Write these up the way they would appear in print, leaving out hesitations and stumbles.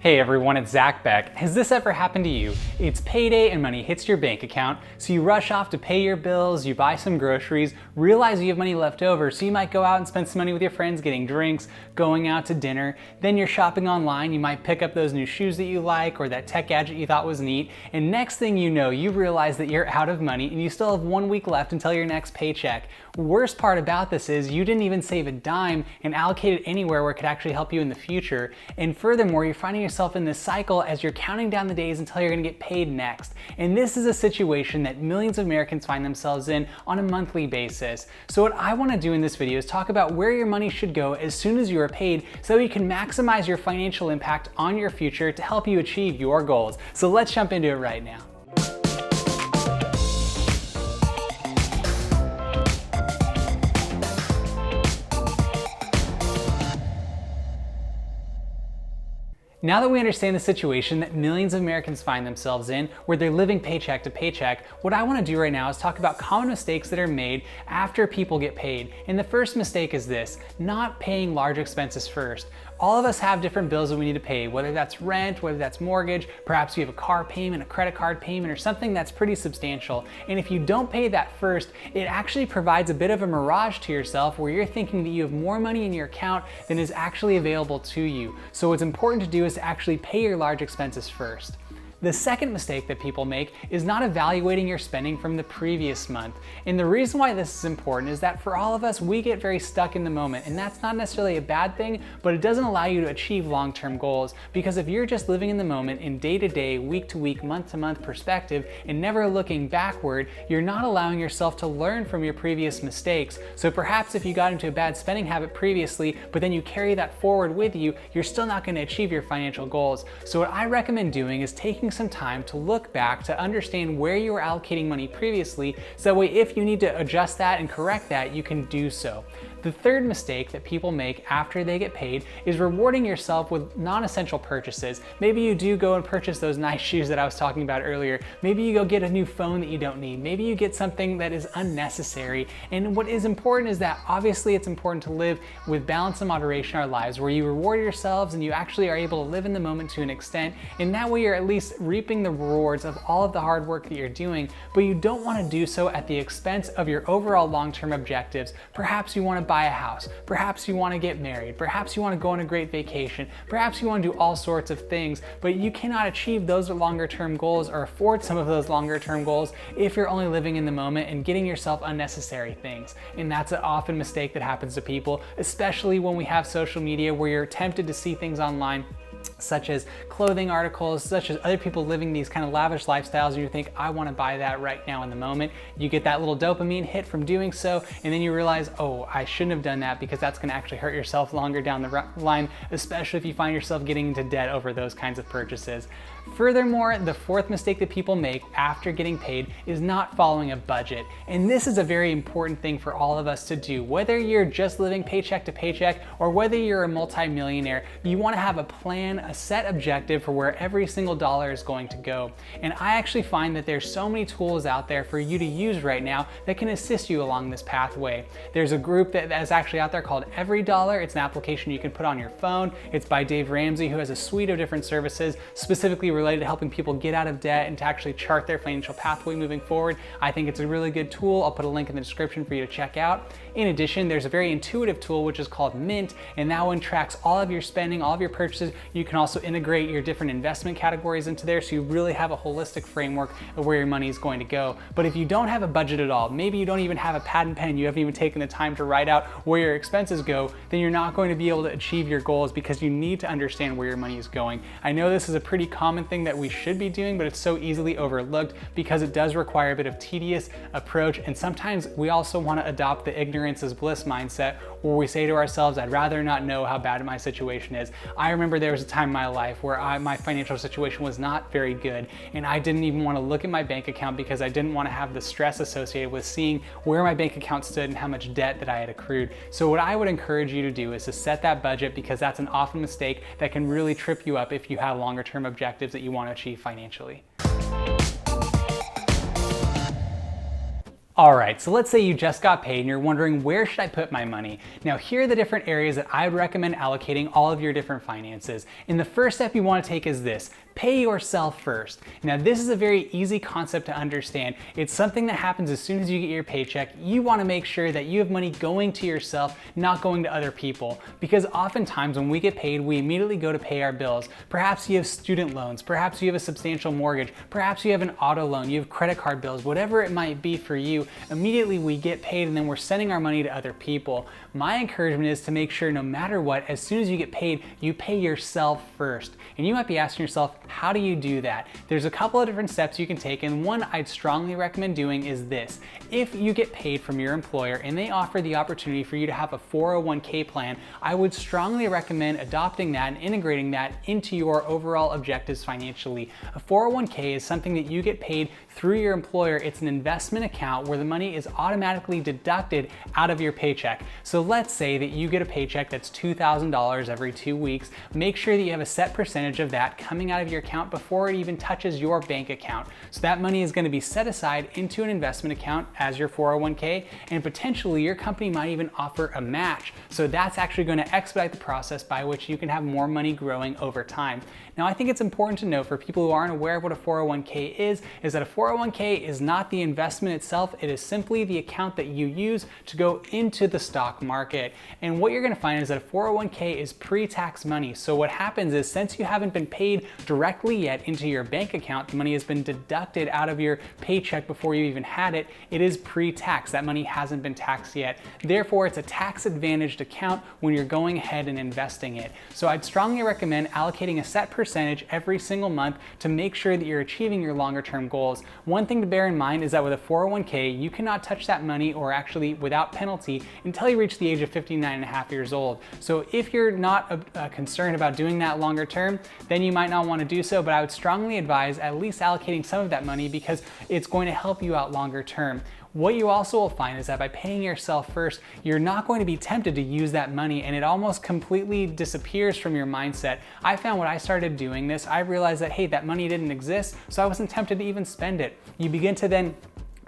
Hey everyone, it's Zack Beck. Has this ever happened to you? It's payday and money hits your bank account, so you rush off to pay your bills, you buy some groceries, realize you have money left over, so you might go out and spend some money with your friends getting drinks, going out to dinner, then you're shopping online, you might pick up those new shoes that you like or that tech gadget you thought was neat, and next thing you know, you realize that you're out of money and you still have 1 week left until your next paycheck. Worst part about this is you didn't even save a dime and allocate it anywhere where it could actually help you in the future, and furthermore, you're finding yourself in this cycle as you're counting down the days until you're gonna get paid next. And this is a situation that millions of Americans find themselves in on a monthly basis. So what I wanna do in this video is talk about where your money should go as soon as you are paid so you can maximize your financial impact on your future to help you achieve your goals. So let's jump into it right now. Now that we understand the situation that millions of Americans find themselves in, where they're living paycheck to paycheck, what I want to do right now is talk about common mistakes that are made after people get paid. And the first mistake is this: not paying large expenses first. All of us have different bills that we need to pay, whether that's rent, whether that's mortgage, perhaps you have a car payment, a credit card payment, or something that's pretty substantial. And if you don't pay that first, it actually provides a bit of a mirage to yourself where you're thinking that you have more money in your account than is actually available to you. So what's important to do is to actually pay your large expenses first. The second mistake that people make is not evaluating your spending from the previous month. And the reason why this is important is that for all of us, we get very stuck in the moment, and that's not necessarily a bad thing, but it doesn't allow you to achieve long-term goals. Because if you're just living in the moment in day-to-day, week-to-week, month-to-month perspective and never looking backward, you're not allowing yourself to learn from your previous mistakes. So perhaps if you got into a bad spending habit previously, but then you carry that forward with you, you're still not going to achieve your financial goals. So what I recommend doing is taking some time to look back to understand where you were allocating money previously, so that way if you need to adjust that and correct that, you can do so. The third mistake that people make after they get paid is rewarding yourself with non-essential purchases. Maybe you do go and purchase those nice shoes that I was talking about earlier. Maybe you go get a new phone that you don't need. Maybe you get something that is unnecessary. And what is important is that obviously it's important to live with balance and moderation in our lives, where you reward yourselves and you actually are able to live in the moment to an extent. And that way you're at least reaping the rewards of all of the hard work that you're doing, but you don't want to do so at the expense of your overall long-term objectives. Perhaps you want to buy a house, perhaps you want to get married, perhaps you want to go on a great vacation, perhaps you want to do all sorts of things, but you cannot achieve those longer-term goals or afford some of those longer-term goals if you're only living in the moment and getting yourself unnecessary things. And that's an often mistake that happens to people, especially when we have social media where you're tempted to see things online such as clothing articles, such as other people living these kind of lavish lifestyles, and you think, I want to buy that right now in the moment. You get that little dopamine hit from doing so, and then you realize, oh, I shouldn't have done that, because that's going to actually hurt yourself longer down the line, especially if you find yourself getting into debt over those kinds of purchases. Furthermore, the fourth mistake that people make after getting paid is not following a budget. And this is a very important thing for all of us to do. Whether you're just living paycheck to paycheck or whether you're a multimillionaire, you want to have a plan, a set objective for where every single dollar is going to go. And I actually find that there's so many tools out there for you to use right now that can assist you along this pathway. There's a group that is actually out there called Every Dollar. It's an application you can put on your phone. It's by Dave Ramsey, who has a suite of different services specifically related to helping people get out of debt and to actually chart their financial pathway moving forward. I think it's a really good tool. I'll put a link in the description for you to check out. In addition, there's a very intuitive tool which is called Mint, and that one tracks all of your spending, all of your purchases. You can also integrate your different investment categories into there, so you really have a holistic framework of where your money is going to go. But if you don't have a budget at all, maybe you don't even have a pad and pen, you haven't even taken the time to write out where your expenses go, then you're not going to be able to achieve your goals, because you need to understand where your money is going. I know this is a pretty common thing that we should be doing, but it's so easily overlooked because it does require a bit of tedious approach. And sometimes we also want to adopt the ignorance is bliss mindset, where we say to ourselves, I'd rather not know how bad my situation is. I remember there was a time in my life where my financial situation was not very good, and I didn't even want to look at my bank account because I didn't want to have the stress associated with seeing where my bank account stood and how much debt that I had accrued. So what I would encourage you to do is to set that budget, because that's an often mistake that can really trip you up if you have longer term objectives that you want to achieve financially. All right, so let's say you just got paid and you're wondering, where should I put my money? Now, here are the different areas that I would recommend allocating all of your different finances. And the first step you want to take is this: pay yourself first. Now, this is a very easy concept to understand. It's something that happens as soon as you get your paycheck. You want to make sure that you have money going to yourself, not going to other people. Because oftentimes when we get paid, we immediately go to pay our bills. Perhaps you have student loans, perhaps you have a substantial mortgage, perhaps you have an auto loan, you have credit card bills, whatever it might be for you. Immediately we get paid and then we're sending our money to other people. My encouragement is to make sure no matter what, as soon as you get paid, you pay yourself first. And you might be asking yourself, how do you do that? There's a couple of different steps you can take, and one I'd strongly recommend doing is this. If you get paid from your employer and they offer the opportunity for you to have a 401k plan, I would strongly recommend adopting that and integrating that into your overall objectives financially. A 401k is something that you get paid through your employer. It's an investment account where the money is automatically deducted out of your paycheck. So let's say that you get a paycheck that's $2,000 every 2 weeks. Make sure that you have a set percentage of that coming out of your account before it even touches your bank account. So that money is going to be set aside into an investment account as your 401k, and potentially your company might even offer a match. So that's actually going to expedite the process by which you can have more money growing over time. Now, I think it's important to note for people who aren't aware of what a 401k is that a 401k is not the investment itself. It is simply the account that you use to go into the stock market. And what you're going to find is that a 401k is pre-tax money. So what happens is, since you haven't been paid directly yet into your bank account, the money has been deducted out of your paycheck before you even had it. It is pre-tax. That money hasn't been taxed yet. Therefore, it's a tax advantaged account when you're going ahead and investing it. So I'd strongly recommend allocating a set percentage every single month to make sure that you're achieving your longer term goals. One thing to bear in mind is that with a 401k, you cannot touch that money, or actually without penalty, until you reach the age of 59 and a half years old. So if you're not concerned about doing that longer term, then you might not want to do so, but I would strongly advise at least allocating some of that money because it's going to help you out longer term. What you also will find is that by paying yourself first, you're not going to be tempted to use that money, and it almost completely disappears from your mindset. I found when I started doing this, I realized that, hey, that money didn't exist, so I wasn't tempted to even spend it. You begin to then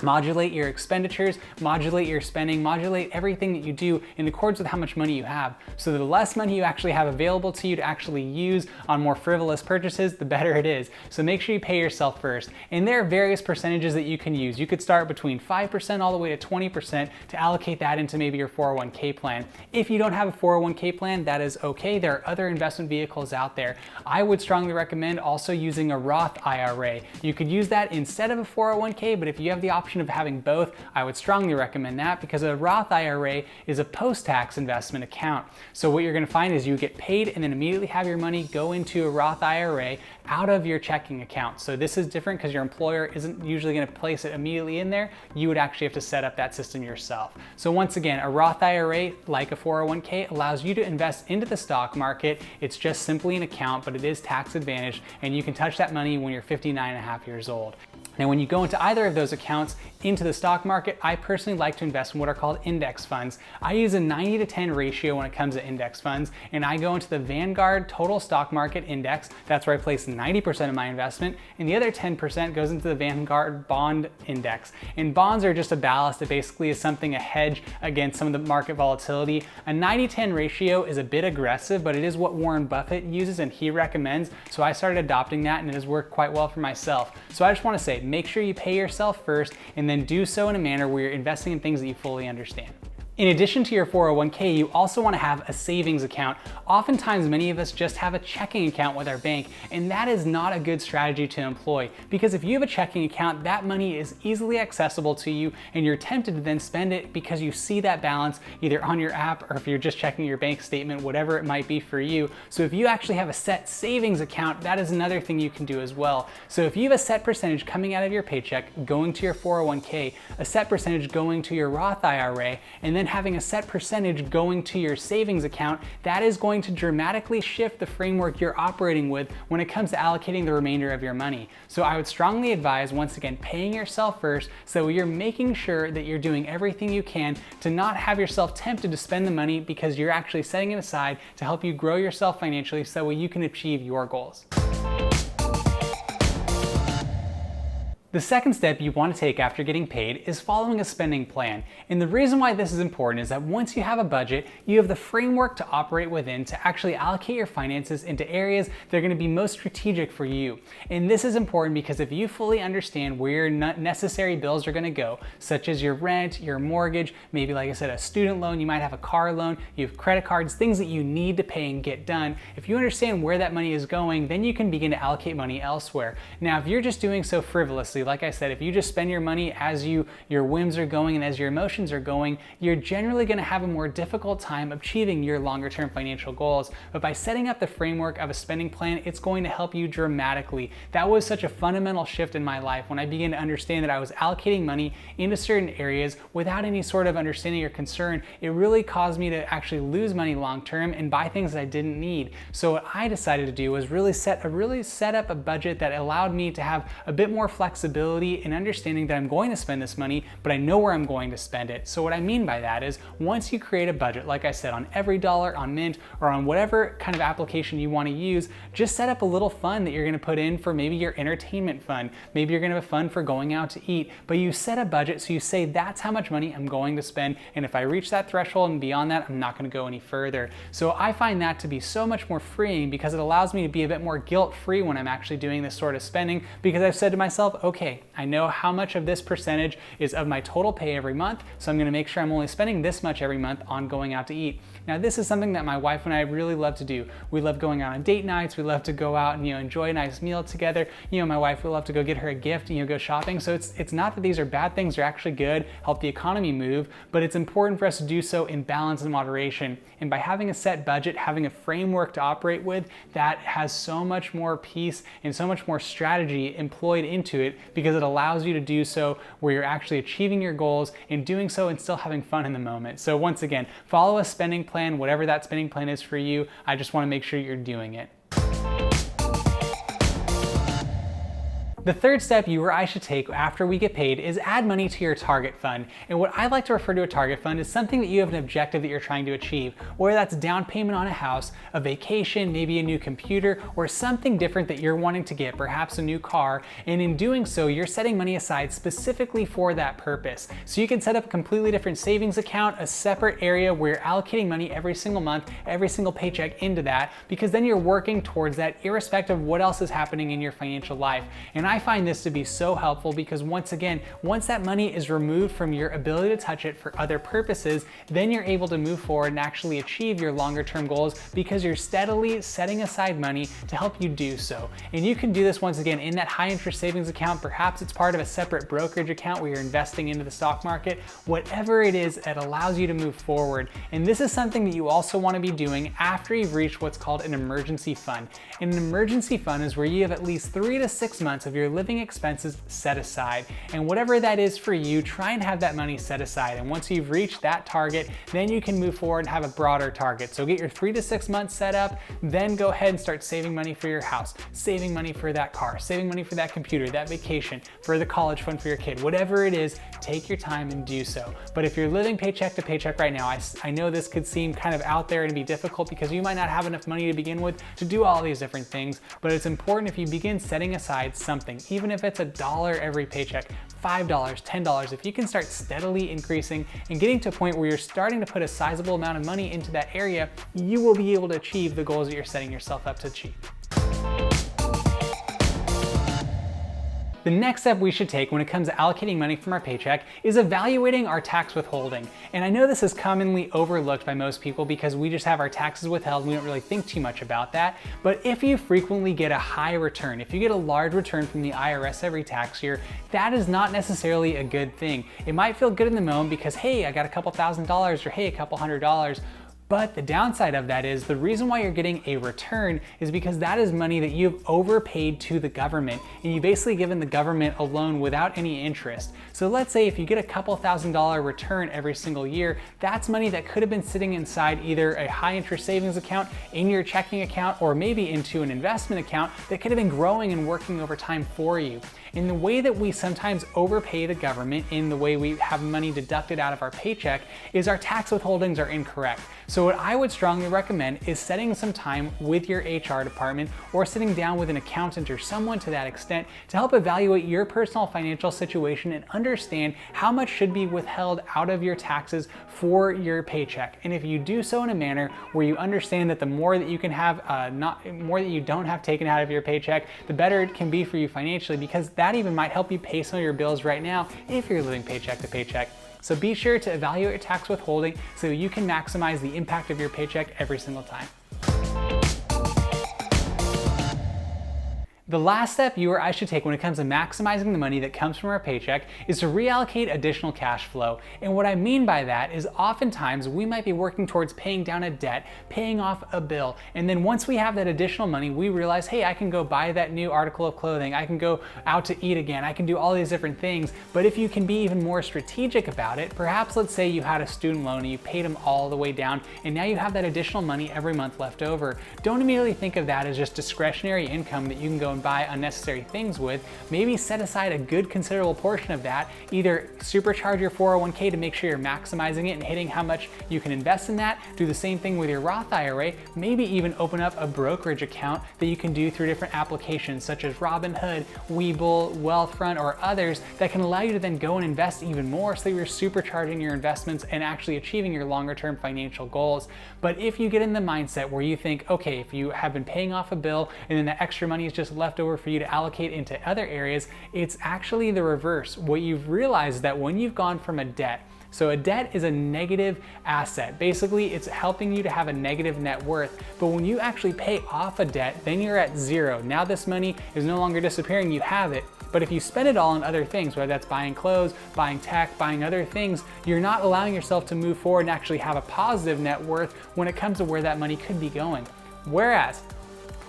modulate your expenditures, modulate your spending, modulate everything that you do in accordance with how much money you have. So the less money you actually have available to you to actually use on more frivolous purchases, the better it is. So make sure you pay yourself first. And there are various percentages that you can use. You could start between 5% all the way to 20% to allocate that into maybe your 401k plan. If you don't have a 401k plan, that is okay. There are other investment vehicles out there. I would strongly recommend also using a Roth IRA. You could use that instead of a 401k, but if you have the option of having both, I would strongly recommend that, because a Roth IRA is a post-tax investment account. So what you're going to find is you get paid and then immediately have your money go into a Roth IRA out of your checking account. So this is different because your employer isn't usually going to place it immediately in there. You would actually have to set up that system yourself. So once again, a Roth IRA, like a 401k, allows you to invest into the stock market. It's just simply an account, but it is tax advantaged, and you can touch that money when you're 59 and a half years old. Now, when you go into either of those accounts into the stock market, I personally like to invest in what are called index funds. I use a 90 to 10 ratio when it comes to index funds, and I go into the Vanguard Total Stock Market Index. That's where I place 90% of my investment, and the other 10% goes into the Vanguard Bond Index. And bonds are just a ballast. It basically is something, a hedge against some of the market volatility. A 90-10 ratio is a bit aggressive, but it is what Warren Buffett uses and he recommends. So I started adopting that, and it has worked quite well for myself. So I just want to say, make sure you pay yourself first, and then do so in a manner where you're investing in things that you fully understand. In addition to your 401k, you also want to have a savings account. Oftentimes, many of us just have a checking account with our bank, and that is not a good strategy to employ, because if you have a checking account, that money is easily accessible to you, and you're tempted to then spend it because you see that balance either on your app or if you're just checking your bank statement, whatever it might be for you. So if you actually have a set savings account, that is another thing you can do as well. So if you have a set percentage coming out of your paycheck going to your 401k, a set percentage going to your Roth IRA, and then having a set percentage going to your savings account, that is going to dramatically shift the framework you're operating with when it comes to allocating the remainder of your money. So I would strongly advise, once again, paying yourself first, so you're making sure that you're doing everything you can to not have yourself tempted to spend the money, because you're actually setting it aside to help you grow yourself financially so you can achieve your goals. The second step you want to take after getting paid is following a spending plan. And the reason why this is important is that once you have a budget, you have the framework to operate within to actually allocate your finances into areas that are going to be most strategic for you. And this is important because if you fully understand where your necessary bills are going to go, such as your rent, your mortgage, maybe like I said, a student loan, you might have a car loan, you have credit cards, things that you need to pay and get done. If you understand where that money is going, then you can begin to allocate money elsewhere. Now, if you're just doing so frivolously, like I said, if you just spend your money as your whims are going and as your emotions are going, you're generally going to have a more difficult time achieving your longer term financial goals. But by setting up the framework of a spending plan, it's going to help you dramatically. That was such a fundamental shift in my life when I began to understand that I was allocating money into certain areas without any sort of understanding or concern. It really caused me to actually lose money long term and buy things that I didn't need. So what I decided to do was really set up a budget that allowed me to have a bit more flexibility and understanding that I'm going to spend this money, but I know where I'm going to spend it. So what I mean by that is once you create a budget, like I said, on every dollar, on Mint, or on whatever kind of application you want to use, just set up a little fund that you're going to put in for maybe your entertainment fund. Maybe you're going to have a fund for going out to eat, but you set a budget so you say that's how much money I'm going to spend, and if I reach that threshold and beyond that, I'm not going to go any further. So I find that to be so much more freeing because it allows me to be a bit more guilt-free when I'm actually doing this sort of spending, because I've said to myself, okay, I know how much of this percentage is of my total pay every month, so I'm going to make sure I'm only spending this much every month on going out to eat. Now, this is something that my wife and I really love to do. We love going out on date nights. We love to go out and enjoy a nice meal together. My wife will love to go get her a gift, go shopping. So it's not that these are bad things; they're actually good, help the economy move. But it's important for us to do so in balance and moderation. And by having a set budget, having a framework to operate with, that has so much more peace and so much more strategy employed into it, because it allows you to do so where you're actually achieving your goals and doing so and still having fun in the moment. So once again, follow a spending plan, whatever that spending plan is for you. I just want to make sure you're doing it. The third step you or I should take after we get paid is add money to your target fund. And what I like to refer to a target fund is something that you have an objective that you're trying to achieve, whether that's down payment on a house, a vacation, maybe a new computer, or something different that you're wanting to get, perhaps a new car. And in doing so, you're setting money aside specifically for that purpose. So you can set up a completely different savings account, a separate area where you're allocating money every single month, every single paycheck into that, because then you're working towards that irrespective of what else is happening in your financial life. And I find this to be so helpful because once that money is removed from your ability to touch it for other purposes, then you're able to move forward and actually achieve your longer term goals because you're steadily setting aside money to help you do so. And you can do this once again in that high interest savings account. Perhaps it's part of a separate brokerage account where you're investing into the stock market. Whatever it is, it allows you to move forward. And this is something that you also want to be doing after you've reached what's called an emergency fund. And an emergency fund is where you have at least 3 to 6 months of your living expenses set aside. And whatever that is for you, try and have that money set aside. And once you've reached that target, then you can move forward and have a broader target. So get your 3 to 6 months set up, then go ahead and start saving money for your house, saving money for that car, saving money for that computer, that vacation, for the college fund for your kid. Whatever it is, take your time and do so. But if you're living paycheck to paycheck right now, I know this could seem kind of out there and be difficult because you might not have enough money to begin with to do all these different things, but it's important if you begin setting aside something, even if it's $1 every paycheck, $5, $10, if you can start steadily increasing and getting to a point where you're starting to put a sizable amount of money into that area, you will be able to achieve the goals that you're setting yourself up to achieve. The next step we should take when it comes to allocating money from our paycheck is evaluating our tax withholding. And I know this is commonly overlooked by most people because we just have our taxes withheld and we don't really think too much about that. But if you frequently get a high return, if you get a large return from the IRS every tax year, that is not necessarily a good thing. It might feel good in the moment because, hey, I got a couple $1,000s or hey, a couple $100. But the downside of that is the reason why you're getting a return is because that is money that you've overpaid to the government and you've basically given the government a loan without any interest. So let's say if you get a couple $1,000 return every single year, that's money that could have been sitting inside either a high interest savings account, in your checking account, or maybe into an investment account that could have been growing and working over time for you. In the way that we sometimes overpay the government in the way we have money deducted out of our paycheck is our tax withholdings are incorrect. So So what I would strongly recommend is setting some time with your HR department or sitting down with an accountant or someone to that extent to help evaluate your personal financial situation and understand how much should be withheld out of your taxes for your paycheck. And if you do so in a manner where you understand that the more that you can have, more that you don't have taken out of your paycheck, the better it can be for you financially, because that even might help you pay some of your bills right now if you're living paycheck to paycheck. So be sure to evaluate your tax withholding so you can maximize the impact of your paycheck every single time. The last step you or I should take when it comes to maximizing the money that comes from our paycheck is to reallocate additional cash flow. And what I mean by that is oftentimes we might be working towards paying down a debt, paying off a bill, and then once we have that additional money, we realize, hey, I can go buy that new article of clothing, I can go out to eat again, I can do all these different things. But if you can be even more strategic about it, perhaps let's say you had a student loan and you paid them all the way down, and now you have that additional money every month left over. Don't immediately think of that as just discretionary income that you can go and buy unnecessary things with. Maybe set aside a good considerable portion of that, either supercharge your 401k to make sure you're maximizing it and hitting how much you can invest in that. Do the same thing with your Roth IRA. Maybe even open up a brokerage account that you can do through different applications such as Robinhood, WeBull, Wealthfront, or others that can allow you to then go and invest even more so you're supercharging your investments and actually achieving your longer term financial goals. But if you get in the mindset where you think, okay, if you have been paying off a bill and then the extra money is just left over for you to allocate into other areas, it's actually the reverse. What you've realized is that when you've gone from a debt, so a debt is a negative asset. Basically, it's helping you to have a negative net worth. But when you actually pay off a debt, then you're at zero. Now this money is no longer disappearing, you have it. But if you spend it all on other things, whether that's buying clothes, buying tech, buying other things, you're not allowing yourself to move forward and actually have a positive net worth when it comes to where that money could be going. Whereas,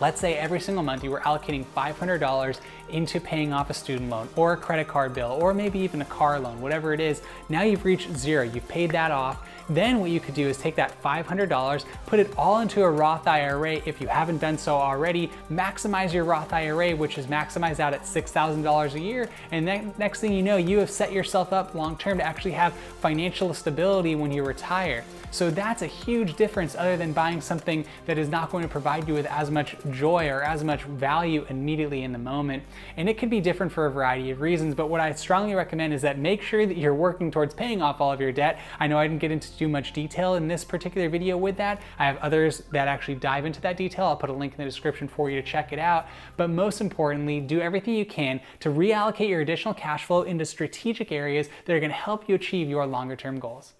let's say every single month you were allocating $500 into paying off a student loan or a credit card bill, or maybe even a car loan, whatever it is. Now you've reached zero, you've paid that off. Then what you could do is take that $500, put it all into a Roth IRA if you haven't done so already, maximize your Roth IRA, which is maximized out at $6,000 a year. And then next thing you know, you have set yourself up long-term to actually have financial stability when you retire. So that's a huge difference other than buying something that is not going to provide you with as much joy or as much value immediately in the moment. And it could be different for a variety of reasons, but what I strongly recommend is that make sure that you're working towards paying off all of your debt. I know I didn't get into too much detail in this particular video with that. I have others that actually dive into that detail. I'll put a link in the description for you to check it out. But most importantly, do everything you can to reallocate your additional cash flow into strategic areas that are going to help you achieve your longer term goals.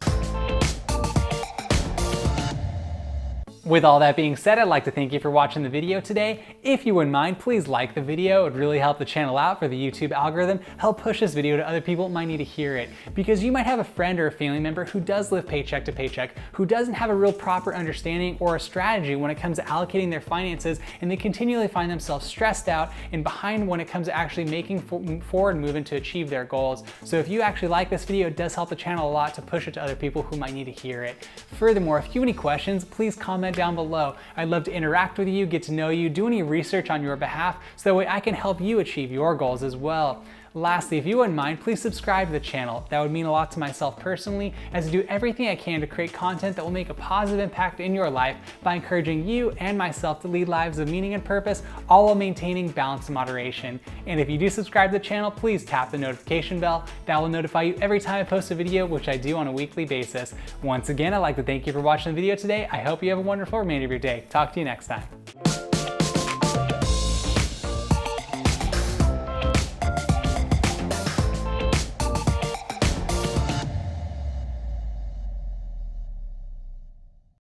With all that being said, I'd like to thank you for watching the video today. If you wouldn't mind, please like the video. It would really help the channel out for the YouTube algorithm, help push this video to other people who might need to hear it. Because you might have a friend or a family member who does live paycheck to paycheck, who doesn't have a real proper understanding or a strategy when it comes to allocating their finances, and they continually find themselves stressed out and behind when it comes to actually making forward movement to achieve their goals. So if you actually like this video, it does help the channel a lot to push it to other people who might need to hear it. Furthermore, if you have any questions, please comment down below. I'd love to interact with you, get to know you, do any research on your behalf so that way I can help you achieve your goals as well. Lastly, if you wouldn't mind, please subscribe to the channel. That would mean a lot to myself personally, as I do everything I can to create content that will make a positive impact in your life by encouraging you and myself to lead lives of meaning and purpose, all while maintaining balance and moderation. And if you do subscribe to the channel, please tap the notification bell. That will notify you every time I post a video, which I do on a weekly basis. Once again, I'd like to thank you for watching the video today. I hope you have a wonderful remainder of your day. Talk to you next time.